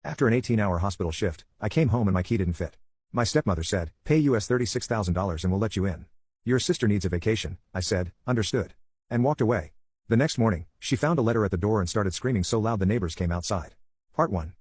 After an 18-hour hospital shift, I came home and my key didn't fit. My stepmother said, "Pay US $36,000 and we'll let you in. Your sister needs a vacation," I said, "Understood." And walked away. The next morning, she found a letter at the door and started screaming so loud the neighbors came outside. Part 1.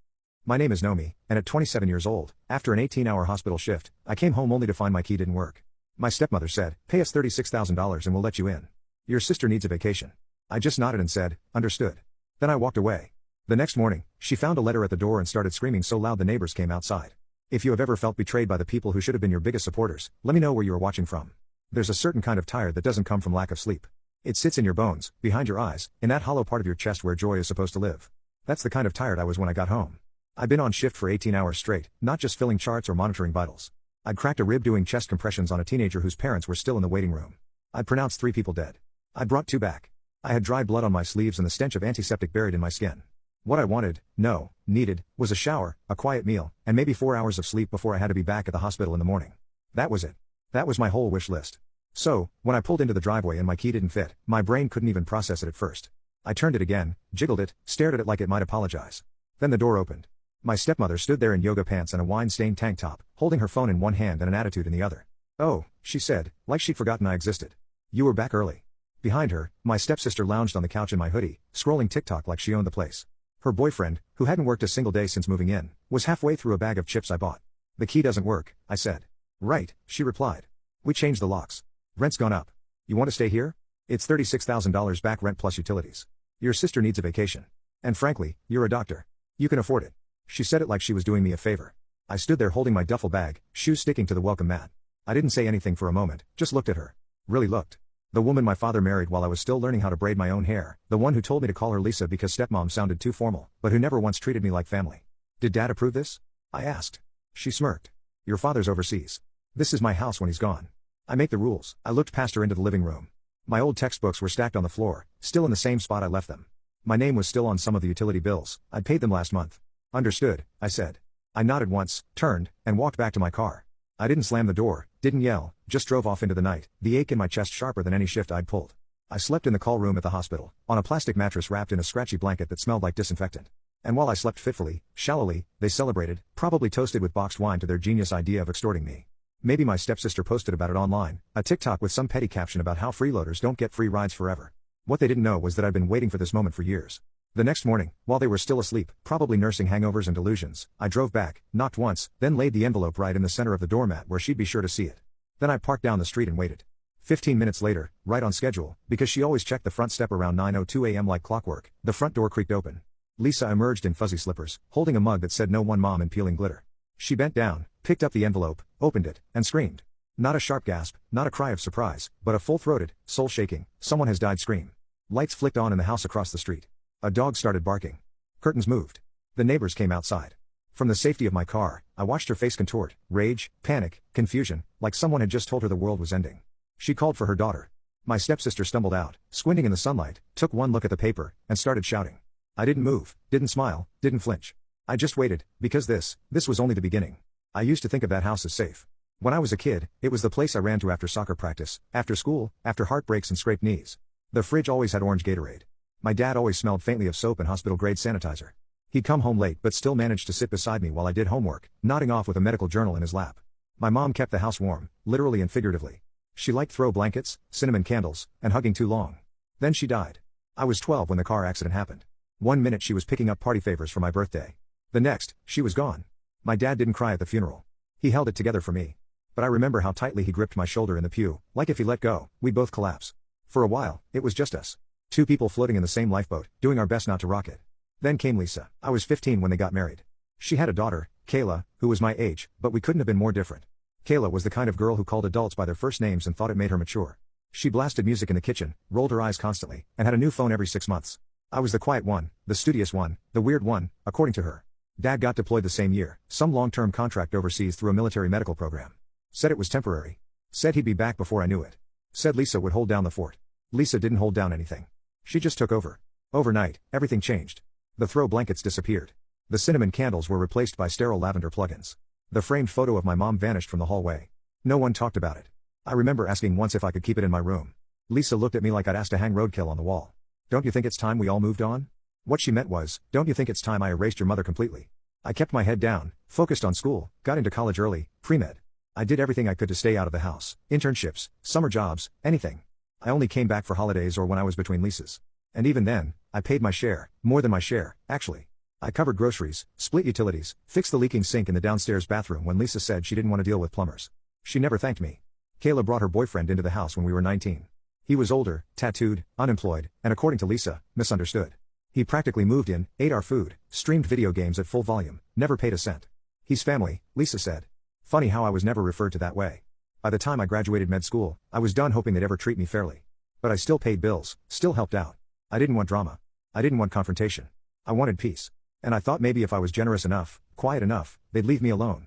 My name is Nomi, and at 27 years old, after an 18-hour hospital shift, I came home only to find my key didn't work. My stepmother said, "Pay us $36,000 and we'll let you in. Your sister needs a vacation." I just nodded and said, "Understood." Then I walked away. The next morning, she found a letter at the door and started screaming so loud the neighbors came outside. If you have ever felt betrayed by the people who should have been your biggest supporters, let me know where you are watching from. There's a certain kind of tired that doesn't come from lack of sleep. It sits in your bones, behind your eyes, in that hollow part of your chest where joy is supposed to live. That's the kind of tired I was when I got home. I'd been on shift for 18 hours straight, not just filling charts or monitoring vitals. I'd cracked a rib doing chest compressions on a teenager whose parents were still in the waiting room. I'd pronounced 3 people dead. I'd brought 2 back. I had dry blood on my sleeves and the stench of antiseptic buried in my skin. What I needed, was a shower, a quiet meal, and maybe 4 hours of sleep before I had to be back at the hospital in the morning. That was it. That was my whole wish list. So, when I pulled into the driveway and my key didn't fit, my brain couldn't even process it at first. I turned it again, jiggled it, stared at it like it might apologize. Then the door opened. My stepmother stood there in yoga pants and a wine-stained tank top, holding her phone in one hand and an attitude in the other. "Oh," she said, like she'd forgotten I existed. "You were back early." Behind her, my stepsister lounged on the couch in my hoodie, scrolling TikTok like she owned the place. Her boyfriend, who hadn't worked a single day since moving in, was halfway through a bag of chips I bought. "The key doesn't work," I said. "Right," she replied. "We changed the locks. Rent's gone up. You want to stay here? It's $36,000 back rent plus utilities. Your sister needs a vacation. And frankly, you're a doctor. You can afford it." She said it like she was doing me a favor. I stood there holding my duffel bag, shoes sticking to the welcome mat. I didn't say anything for a moment, just looked at her. Really looked. The woman my father married while I was still learning how to braid my own hair, the one who told me to call her Lisa because stepmom sounded too formal, but who never once treated me like family. "Did Dad approve this?" I asked. She smirked. "Your father's overseas. This is my house when he's gone. I make the rules." I looked past her into the living room. My old textbooks were stacked on the floor, still in the same spot I left them. My name was still on some of the utility bills. I'd paid them last month. "Understood," I said. I nodded once, turned, and walked back to my car. I didn't slam the door, didn't yell, just drove off into the night, the ache in my chest sharper than any shift I'd pulled. I slept in the call room at the hospital, on a plastic mattress wrapped in a scratchy blanket that smelled like disinfectant. And while I slept fitfully, shallowly, they celebrated, probably toasted with boxed wine to their genius idea of extorting me. Maybe my stepsister posted about it online, a TikTok with some petty caption about how freeloaders don't get free rides forever. What they didn't know was that I'd been waiting for this moment for years. The next morning, while they were still asleep, probably nursing hangovers and delusions, I drove back, knocked once, then laid the envelope right in the center of the doormat where she'd be sure to see it. Then I parked down the street and waited. 15 minutes later, right on schedule, because she always checked the front step around 9:02 a.m. like clockwork, the front door creaked open. Lisa emerged in fuzzy slippers, holding a mug that said "No One Mom" in peeling glitter. She bent down, picked up the envelope, opened it, and screamed. Not a sharp gasp, not a cry of surprise, but a full-throated, soul-shaking, "Someone has died" scream. Lights flicked on in the house across the street. A dog started barking. Curtains moved. The neighbors came outside. From the safety of my car, I watched her face contort, rage, panic, confusion, like someone had just told her the world was ending. She called for her daughter. My stepsister stumbled out, squinting in the sunlight, took one look at the paper, and started shouting. I didn't move, didn't smile, didn't flinch. I just waited, because this was only the beginning. I used to think of that house as safe. When I was a kid, it was the place I ran to after soccer practice, after school, after heartbreaks and scraped knees. The fridge always had orange Gatorade. My dad always smelled faintly of soap and hospital-grade sanitizer. He'd come home late but still managed to sit beside me while I did homework, nodding off with a medical journal in his lap. My mom kept the house warm, literally and figuratively. She liked throw blankets, cinnamon candles, and hugging too long. Then she died. I was 12 when the car accident happened. One minute she was picking up party favors for my birthday. The next, she was gone. My dad didn't cry at the funeral. He held it together for me. But I remember how tightly he gripped my shoulder in the pew, like if he let go, we'd both collapse. For a while, it was just us. 2 people floating in the same lifeboat, doing our best not to rock it. Then came Lisa. I was 15 when they got married. She had a daughter, Kayla, who was my age, but we couldn't have been more different. Kayla was the kind of girl who called adults by their first names and thought it made her mature. She blasted music in the kitchen, rolled her eyes constantly, and had a new phone every 6 months. I was the quiet one, the studious one, the weird one, according to her. Dad got deployed the same year, some long-term contract overseas through a military medical program. Said it was temporary. Said he'd be back before I knew it. Said Lisa would hold down the fort. Lisa didn't hold down anything. She just took over. Overnight, everything changed. The throw blankets disappeared. The cinnamon candles were replaced by sterile lavender plugins. The framed photo of my mom vanished from the hallway. No one talked about it. I remember asking once if I could keep it in my room. Lisa looked at me like I'd asked to hang roadkill on the wall. "Don't you think it's time we all moved on?" What she meant was, "Don't you think it's time I erased your mother completely?" I kept my head down, focused on school, got into college early, pre-med. I did everything I could to stay out of the house, internships, summer jobs, anything. I only came back for holidays or when I was between leases. And even then, I paid my share, more than my share, actually. I covered groceries, split utilities, fixed the leaking sink in the downstairs bathroom when Lisa said she didn't want to deal with plumbers. She never thanked me. Kayla brought her boyfriend into the house when we were 19. He was older, tattooed, unemployed, and according to Lisa, misunderstood. He practically moved in, ate our food, streamed video games at full volume, never paid a cent. He's family, Lisa said. Funny how I was never referred to that way. By the time I graduated med school, I was done hoping they'd ever treat me fairly. But I still paid bills, still helped out. I didn't want drama. I didn't want confrontation. I wanted peace. And I thought maybe if I was generous enough, quiet enough, they'd leave me alone.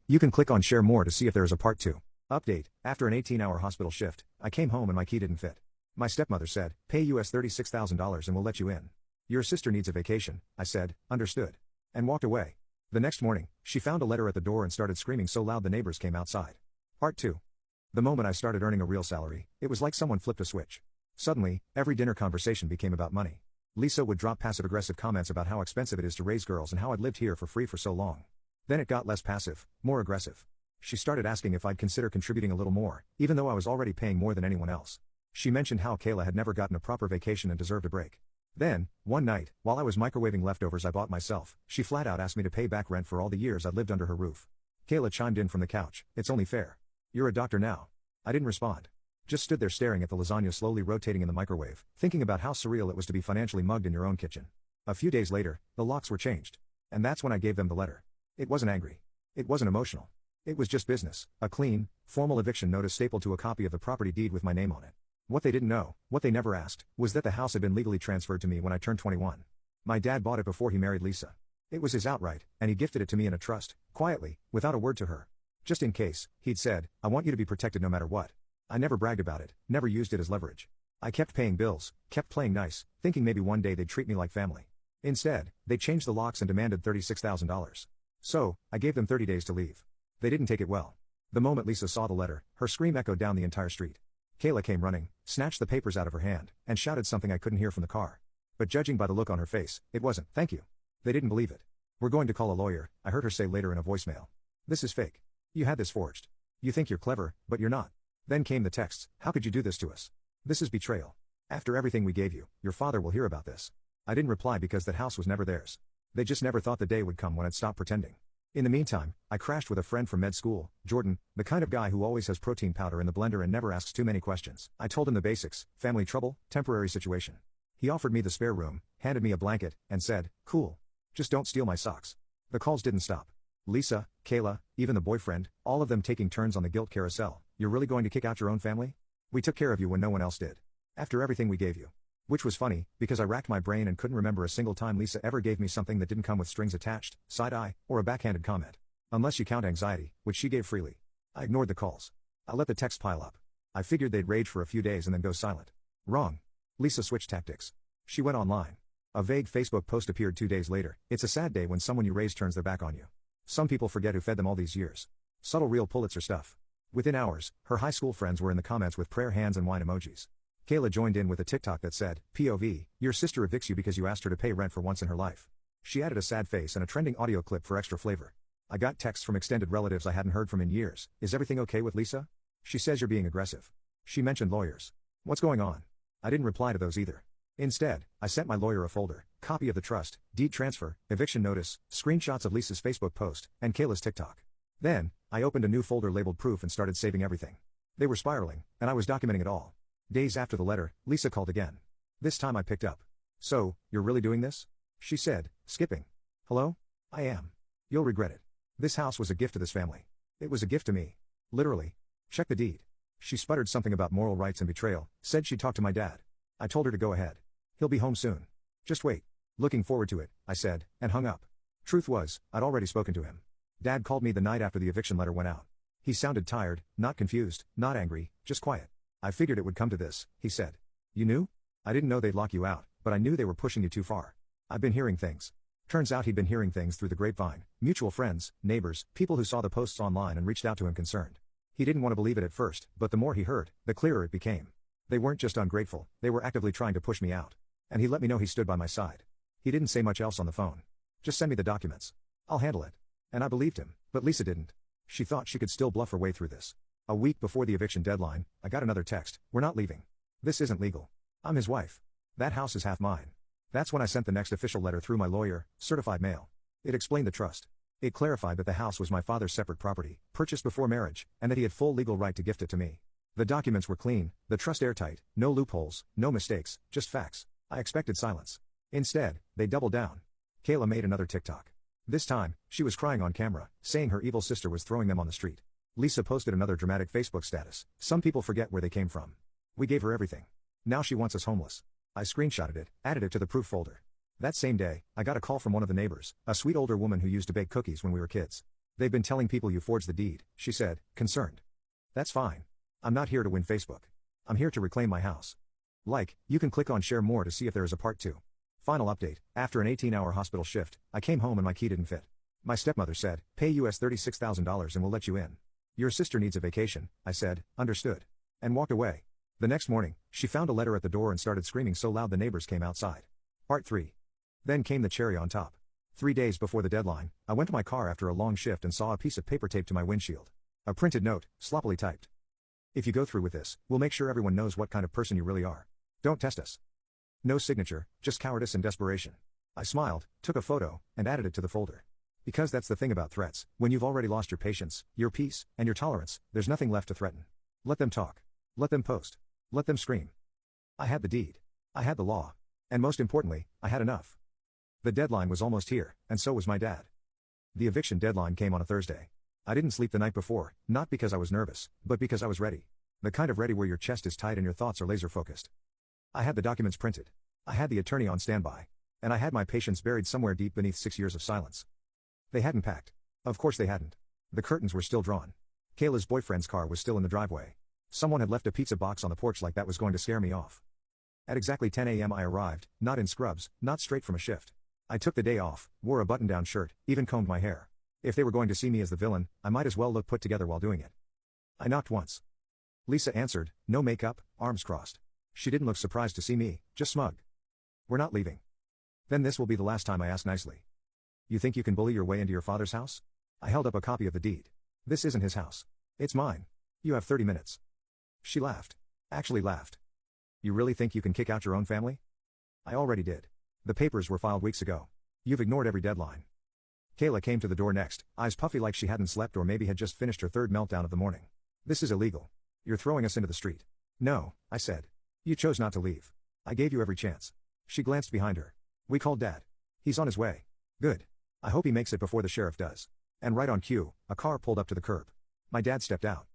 You can click on share more to see if there is a part 2. Update, after an 18-hour hospital shift, I came home and my key didn't fit. My stepmother said, pay US $36,000 and we'll let you in. Your sister needs a vacation, I said, understood. And walked away. The next morning, she found a letter at the door and started screaming so loud the neighbors came outside. Part 2. The moment I started earning a real salary, it was like someone flipped a switch. Suddenly, every dinner conversation became about money. Lisa would drop passive-aggressive comments about how expensive it is to raise girls and how I'd lived here for free for so long. Then it got less passive, more aggressive. She started asking if I'd consider contributing a little more, even though I was already paying more than anyone else. She mentioned how Kayla had never gotten a proper vacation and deserved a break. Then, one night, while I was microwaving leftovers I bought myself, she flat out asked me to pay back rent for all the years I'd lived under her roof. Kayla chimed in from the couch, it's only fair. You're a doctor now. I didn't respond. Just stood there staring at the lasagna slowly rotating in the microwave, thinking about how surreal it was to be financially mugged in your own kitchen. A few days later, the locks were changed. And that's when I gave them the letter. It wasn't angry. It wasn't emotional. It was just business, a clean, formal eviction notice stapled to a copy of the property deed with my name on it. What they didn't know, what they never asked, was that the house had been legally transferred to me when I turned 21. My dad bought it before he married Lisa. It was his outright, and he gifted it to me in a trust, quietly, without a word to her. Just in case, he'd said, I want you to be protected no matter what. I never bragged about it, never used it as leverage. I kept paying bills, kept playing nice, thinking maybe one day they'd treat me like family. Instead, they changed the locks and demanded $36,000. So, I gave them 30 days to leave. They didn't take it well. The moment Lisa saw the letter, her scream echoed down the entire street. Kayla came running, snatched the papers out of her hand, and shouted something I couldn't hear from the car. But judging by the look on her face, it wasn't, thank you. They didn't believe it. We're going to call a lawyer, I heard her say later in a voicemail. This is fake. You had this forged. You think you're clever, but you're not. Then came the texts, how could you do this to us? This is betrayal. After everything we gave you, your father will hear about this. I didn't reply because that house was never theirs. They just never thought the day would come when I'd stop pretending. In the meantime, I crashed with a friend from med school, Jordan, the kind of guy who always has protein powder in the blender and never asks too many questions. I told him the basics, family trouble, temporary situation. He offered me the spare room, handed me a blanket, and said, cool. Just don't steal my socks. The calls didn't stop. Lisa, Kayla, even the boyfriend, all of them taking turns on the guilt carousel. You're really going to kick out your own family? We took care of you when no one else did. After everything we gave you. Which was funny, because I racked my brain and couldn't remember a single time Lisa ever gave me something that didn't come with strings attached, side-eye, or a backhanded comment. Unless you count anxiety, which she gave freely. I ignored the calls. I let the text pile up. I figured they'd rage for a few days and then go silent. Wrong. Lisa switched tactics. She went online. A vague Facebook post appeared 2 days later. It's a sad day when someone you raise turns their back on you. Some people forget who fed them all these years. Subtle real Pulitzer stuff. Within hours, her high school friends were in the comments with prayer hands and wine emojis. Kayla joined in with a TikTok that said, POV, your sister evicts you because you asked her to pay rent for once in her life. She added a sad face and a trending audio clip for extra flavor. I got texts from extended relatives I hadn't heard from in years. Is everything okay with Lisa? She says you're being aggressive. She mentioned lawyers. What's going on? I didn't reply to those either. Instead, I sent my lawyer a folder, copy of the trust, deed transfer, eviction notice, screenshots of Lisa's Facebook post, and Kayla's TikTok. Then, I opened a new folder labeled proof and started saving everything. They were spiraling, and I was documenting it all. Days after the letter, Lisa called again. This time I picked up. So, you're really doing this? She said, skipping. Hello? I am. You'll regret it. This house was a gift to this family. It was a gift to me. Literally. Check the deed. She sputtered something about moral rights and betrayal, said she'd talk to my dad. I told her to go ahead. He'll be home soon. Just wait. Looking forward to it, I said, and hung up. Truth was, I'd already spoken to him. Dad called me the night after the eviction letter went out. He sounded tired, not confused, not angry, just quiet. I figured it would come to this, he said. You knew? I didn't know they'd lock you out, but I knew they were pushing you too far. I've been hearing things. Turns out he'd been hearing things through the grapevine, mutual friends, neighbors, people who saw the posts online and reached out to him concerned. He didn't want to believe it at first, but the more he heard, the clearer it became. They weren't just ungrateful, they were actively trying to push me out. And he let me know he stood by my side. He didn't say much else on the phone. Just send me the documents. I'll handle it. And I believed him, but Lisa didn't. She thought she could still bluff her way through this. A week before the eviction deadline, I got another text, "We're not leaving. This isn't legal. I'm his wife. That house is half mine." That's when I sent the next official letter through my lawyer, certified mail. It explained the trust. It clarified that the house was my father's separate property, purchased before marriage, and that he had full legal right to gift it to me. The documents were clean, the trust airtight, no loopholes, no mistakes, just facts. I expected silence. Instead, they doubled down. Kayla made another TikTok. This time, she was crying on camera, saying her evil sister was throwing them on the street. Lisa posted another dramatic Facebook status. Some people forget where they came from. We gave her everything. Now she wants us homeless. I screenshotted it, added it to the proof folder. That same day, I got a call from one of the neighbors, a sweet older woman who used to bake cookies when we were kids. "They've been telling people you forged the deed," she said, concerned. "That's fine. I'm not here to win Facebook. I'm here to reclaim my house." You can click on share more to see if there is a part 2. Final update, after an 18-hour hospital shift, I came home and my key didn't fit. My stepmother said, "Pay US $36,000 and we'll let you in. Your sister needs a vacation," I said, "Understood." And walked away. The next morning, she found a letter at the door and started screaming so loud the neighbors came outside. Part 3. Then came the cherry on top. 3 days before the deadline, I went to my car after a long shift and saw a piece of paper taped to my windshield. A printed note, sloppily typed. "If you go through with this, we'll make sure everyone knows what kind of person you really are. Don't test us." No signature, just cowardice and desperation. I smiled, took a photo, and added it to the folder. Because that's the thing about threats, when you've already lost your patience, your peace, and your tolerance, there's nothing left to threaten. Let them talk. Let them post. Let them scream. I had the deed. I had the law. And most importantly, I had enough. The deadline was almost here, and so was my dad. The eviction deadline came on a Thursday. I didn't sleep the night before, not because I was nervous, but because I was ready. The kind of ready where your chest is tight and your thoughts are laser focused. I had the documents printed. I had the attorney on standby. And I had my patience buried somewhere deep beneath 6 years of silence. They hadn't packed. Of course they hadn't. The curtains were still drawn. Kayla's boyfriend's car was still in the driveway. Someone had left a pizza box on the porch like that was going to scare me off. At exactly 10 a.m. I arrived, not in scrubs, not straight from a shift. I took the day off, wore a button-down shirt, even combed my hair. If they were going to see me as the villain, I might as well look put together while doing it. I knocked once. Lisa answered, no makeup, arms crossed. She didn't look surprised to see me, just smug. "We're not leaving." "Then this will be the last time I ask nicely. You think you can bully your way into your father's house?" I held up a copy of the deed. "This isn't his house. It's mine. You have 30 minutes. She laughed. Actually laughed. "You really think you can kick out your own family?" "I already did. The papers were filed weeks ago. You've ignored every deadline." Kayla came to the door next, eyes puffy like she hadn't slept or maybe had just finished her third meltdown of the morning. "This is illegal. You're throwing us into the street." "No," I said. "You chose not to leave. I gave you every chance." She glanced behind her. "We called Dad. He's on his way." "Good. I hope he makes it before the sheriff does." And right on cue, a car pulled up to the curb. My dad stepped out.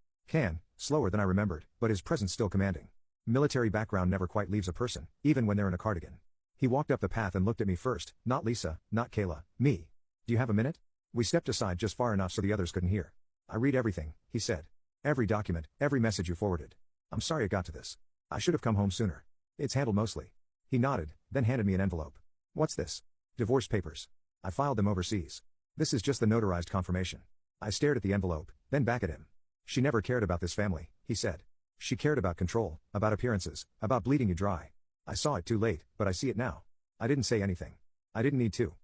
Slower than I remembered, but his presence still commanding. Military background never quite leaves a person, even when they're in a cardigan. He walked up the path and looked at me first, not Lisa, not Kayla, me. "Do you have a minute?" We stepped aside just far enough so the others couldn't hear. "I read everything," he said. "Every document, every message you forwarded. I'm sorry it got to this. I should have come home sooner. It's handled mostly." He nodded, then handed me an envelope. "What's this?" "Divorce papers. I filed them overseas. This is just the notarized confirmation." I stared at the envelope, then back at him. "She never cared about this family," he said. "She cared about control, about appearances, about bleeding you dry. I saw it too late, but I see it now." I didn't say anything. I didn't need to.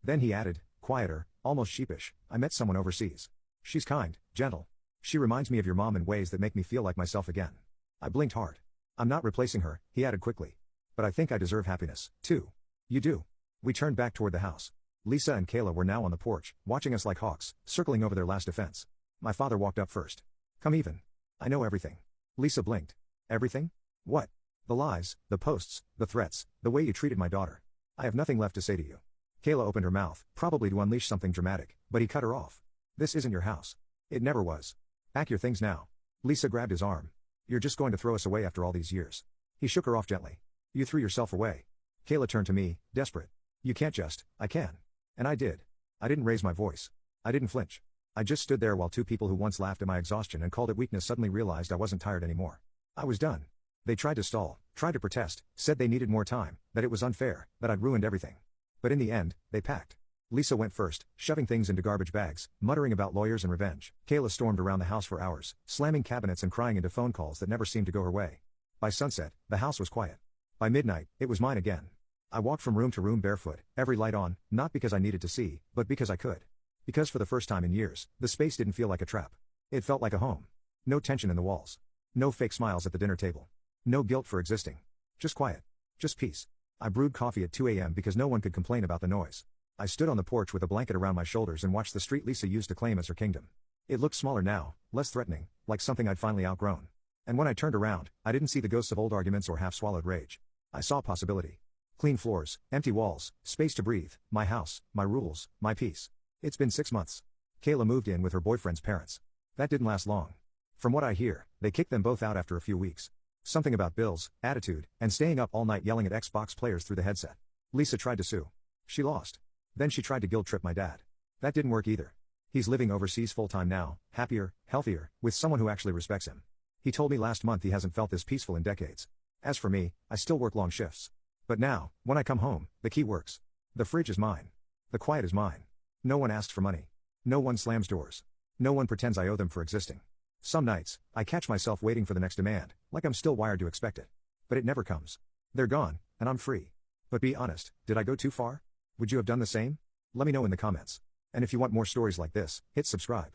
Then he added, quieter, almost sheepish, "I met someone overseas. She's kind, gentle. She reminds me of your mom in ways that make me feel like myself again." I blinked hard. "I'm not replacing her," he added quickly. "But I think I deserve happiness, too." "You do." We turned back toward the house. Lisa and Kayla were now on the porch, watching us like hawks, circling over their last defense. My father walked up first. "Come even. I know everything." Lisa blinked. "Everything? What?" "The lies, the posts, the threats, the way you treated my daughter. I have nothing left to say to you." Kayla opened her mouth, probably to unleash something dramatic, but he cut her off. "This isn't your house. It never was. Pack your things now." Lisa grabbed his arm. "You're just going to throw us away after all these years." He shook her off gently. "You threw yourself away." Kayla turned to me, desperate. "You can't just." "I can." And I did. I didn't raise my voice. I didn't flinch. I just stood there while two people who once laughed at my exhaustion and called it weakness suddenly realized I wasn't tired anymore. I was done. They tried to stall, tried to protest, said they needed more time, that it was unfair, that I'd ruined everything. But in the end, they packed. Lisa went first, shoving things into garbage bags, muttering about lawyers and revenge. Kayla stormed around the house for hours, slamming cabinets and crying into phone calls that never seemed to go her way. By sunset, the house was quiet. By midnight, it was mine again. I walked from room to room barefoot, every light on, not because I needed to see, but because I could. Because for the first time in years, the space didn't feel like a trap. It felt like a home. No tension in the walls. No fake smiles at the dinner table. No guilt for existing. Just quiet. Just peace. I brewed coffee at 2 a.m. because no one could complain about the noise. I stood on the porch with a blanket around my shoulders and watched the street Lisa used to claim as her kingdom. It looked smaller now, less threatening, like something I'd finally outgrown. And when I turned around, I didn't see the ghosts of old arguments or half-swallowed rage. I saw possibility. Clean floors, empty walls, space to breathe, my house, my rules, my peace. It's been 6 months. Kayla moved in with her boyfriend's parents. That didn't last long. From what I hear, they kicked them both out after a few weeks. Something about bills, attitude, and staying up all night yelling at Xbox players through the headset. Lisa tried to sue. She lost. Then she tried to guilt trip my dad. That didn't work either. He's living overseas full-time now, happier, healthier, with someone who actually respects him. He told me last month he hasn't felt this peaceful in decades. As for me, I still work long shifts. But now, when I come home, the key works. The fridge is mine. The quiet is mine. No one asks for money. No one slams doors. No one pretends I owe them for existing. Some nights, I catch myself waiting for the next demand, like I'm still wired to expect it. But it never comes. They're gone, and I'm free. But be honest, did I go too far? Would you have done the same? Let me know in the comments. And if you want more stories like this, hit subscribe.